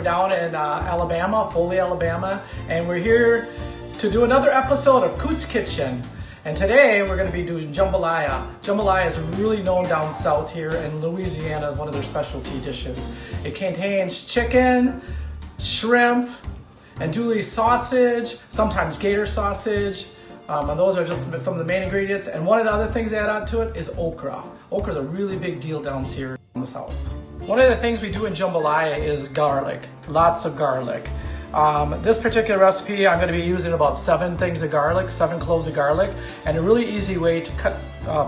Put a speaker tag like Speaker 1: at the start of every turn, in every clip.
Speaker 1: down in Alabama, Foley, Alabama, and we're here to do another episode of COOT'S Kitchen. And today we're going to be doing jambalaya. Jambalaya is really known down south here in Louisiana, one of their specialty dishes. It contains chicken, shrimp, andouille sausage, sometimes gator sausage. And those are just some of the main ingredients. And one of the other things they add on to it is okra. Okra is a really big deal down here in the south. One of the things we do in jambalaya is garlic, lots of garlic. This particular recipe, I'm going to be using about 7 things of garlic, 7 cloves of garlic, and a really easy way to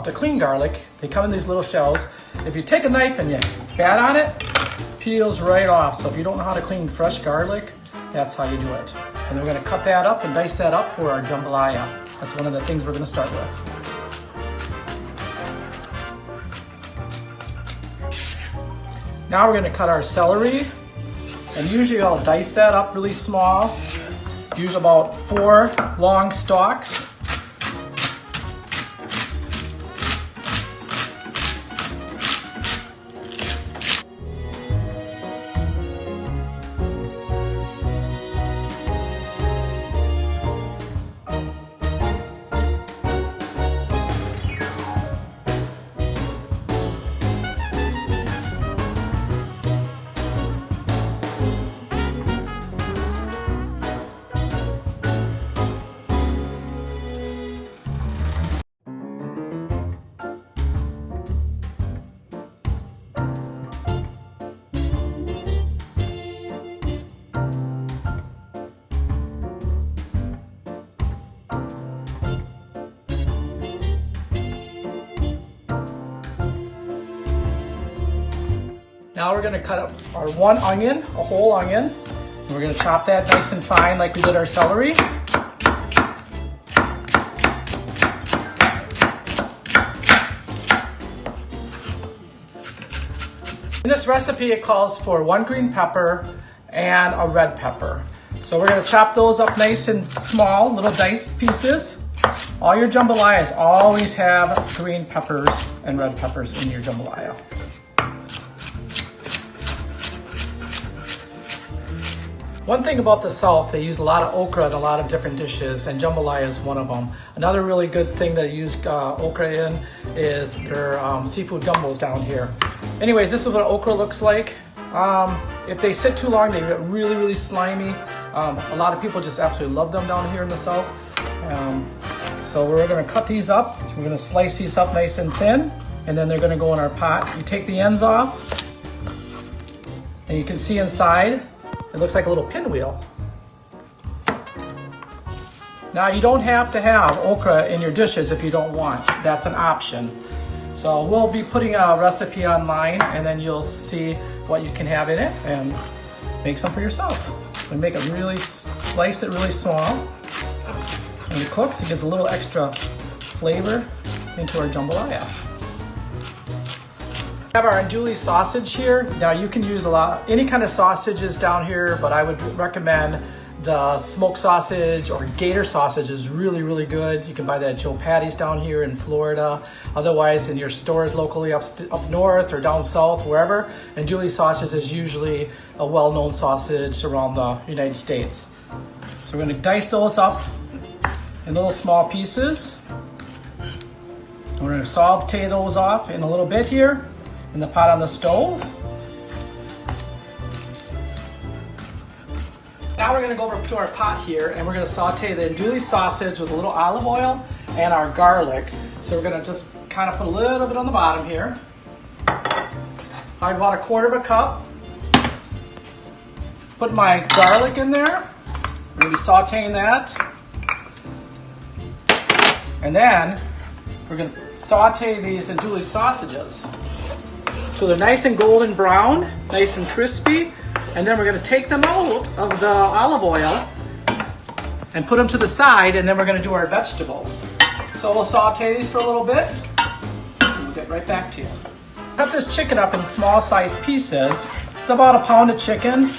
Speaker 1: to clean garlic. They come in these little shells. If you take a knife and you bat on it, it peels right off. So if you don't know how to clean fresh garlic, that's how you do it. And then we're going to cut that up and dice that up for our jambalaya. That's one of the things we're going to start with. Now we're going to cut our celery. And usually I'll dice that up really small. Use about 4 long stalks. Now we're going to cut up our 1 onion, a whole onion. And we're going to chop that nice and fine like we did our celery. In this recipe it calls for 1 green pepper and a red pepper. So we're going to chop those up nice and small, little diced pieces. All your jambalayas always have green peppers and red peppers in your jambalaya. One thing about the South, they use a lot of okra in a lot of different dishes, and jambalaya is one of them. Another really good thing that they use okra in is their seafood gumbos down here. Anyways, this is what okra looks like. If they sit too long, they get really, really slimy. A lot of people just absolutely love them down here in the South. So we're going to cut these up. We're going to slice these up nice and thin, and then they're going to go in our pot. You take the ends off, and you can see inside. It looks like a little pinwheel. Now you don't have to have okra in your dishes if you don't want. That's an option. So we'll be putting a recipe online, and then you'll see what you can have in it and make some for yourself. We make it really, slice it really small. When it cooks, it gives a little extra flavor into our jambalaya. We have our andouille sausage here. Now you can use any kind of sausages down here, but I would recommend the smoked sausage or gator sausage is really, really good. You can buy that at Joe Patty's down here in Florida. Otherwise, in your stores locally up north or down south, wherever, andouille sausage is usually a well-known sausage around the United States. So we're going to dice those up in little small pieces. We're going to saute those off in a little bit here in the pot on the stove. Now we're going to go over to our pot here, and we're going to saute the andouille sausage with a little olive oil and our garlic. So we're going to just kind of put a little bit on the bottom here. About 1/4 cup. Put my garlic in there. We're going to be sauteing that. And then we're going to saute these andouille sausages. So they're nice and golden brown, nice and crispy. And then we're going to take them out of the olive oil and put them to the side, and then we're going to do our vegetables. So we'll saute these for a little bit, and we'll get right back to you. Cut this chicken up in small sized pieces. It's about 1 pound of chicken.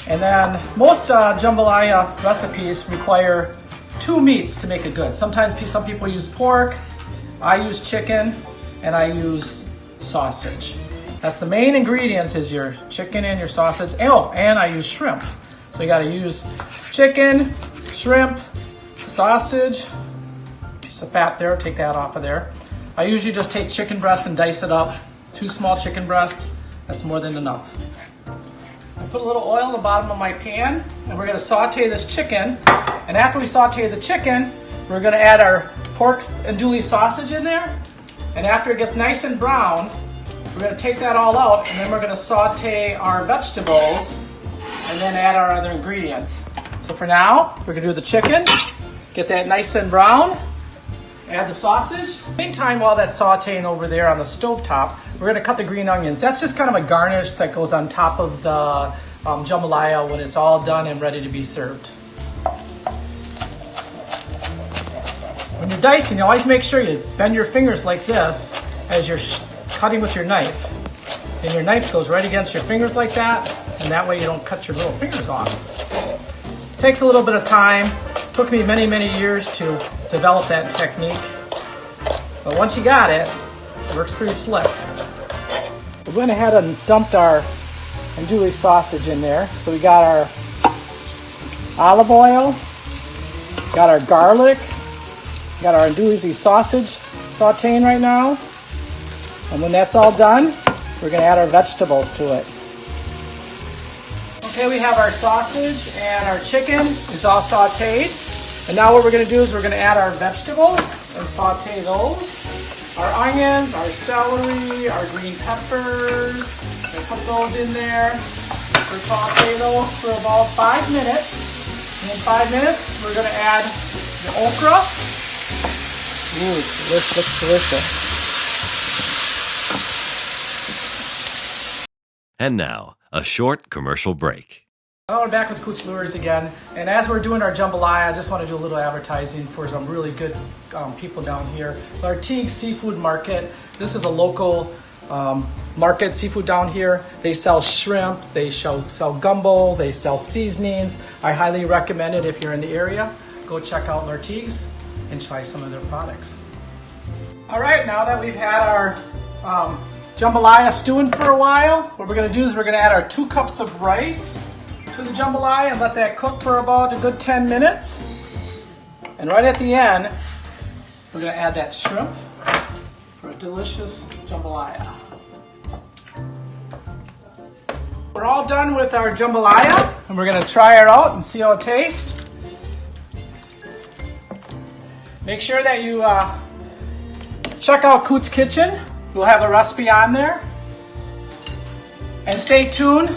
Speaker 1: And then most jambalaya recipes require 2 meats to make it good. Sometimes some people use pork. I use chicken, and I use sausage. That's the main ingredients is your chicken and your sausage. Oh, and I use shrimp. So you gotta use chicken, shrimp, sausage, piece of fat there, take that off of there. I usually just take chicken breast and dice it up. 2 small chicken breasts, that's more than enough. I put a little oil in the bottom of my pan and we're gonna saute this chicken. And after we saute the chicken, we're gonna add our pork andouille sausage in there. And after it gets nice and brown, we're gonna take that all out and then we're gonna saute our vegetables and then add our other ingredients. So for now, we're gonna do the chicken, get that nice and brown, add the sausage. Meantime, while that's sauteing over there on the stovetop, we're gonna cut the green onions. That's just kind of a garnish that goes on top of the jambalaya when it's all done and ready to be served. When you're dicing, you always make sure you bend your fingers like this as you're cutting with your knife. And your knife goes right against your fingers like that, and that way you don't cut your little fingers off. Takes a little bit of time. Took me many, many years to develop that technique. But once you got it, it works pretty slick. We went ahead and dumped our andouille sausage in there. So we got our olive oil, got our garlic, got our andouille sausage sauteing right now. And when that's all done, we're gonna add our vegetables to it. Okay, we have our sausage and our chicken is all sauteed. And now what we're gonna do is we're gonna add our vegetables and saute those. Our onions, our celery, our green peppers, and put those in there. We saute those for about 5 minutes. And in 5 minutes, we're gonna add the okra. Ooh, this looks delicious.
Speaker 2: And now, a short commercial break.
Speaker 1: Well, we're back with COOT'S Lures again, and as we're doing our jambalaya, I just want to do a little advertising for some really good people down here. Artlist Seafood Market. This is a local market, seafood down here. They sell shrimp, they sell gumbo, they sell seasonings. I highly recommend it if you're in the area. Go check out Artlist and try some of their products. All right, now that we've had our jambalaya stewing for a while, what we're gonna do is we're gonna add our 2 cups of rice to the jambalaya and let that cook for about a good 10 minutes. And right at the end, we're gonna add that shrimp for a delicious jambalaya. We're all done with our jambalaya and we're gonna try it out and see how it tastes. Make sure that you check out COOT'S Kitchen. We'll have a recipe on there. And stay tuned.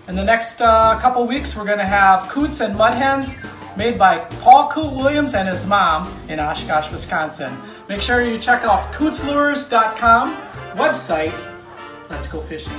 Speaker 1: In the next couple weeks, we're gonna have Coots and Mud Hens made by Paul Coote Williams and his mom in Oshkosh, Wisconsin. Make sure you check out COOT'slures.com website. Let's go fishing.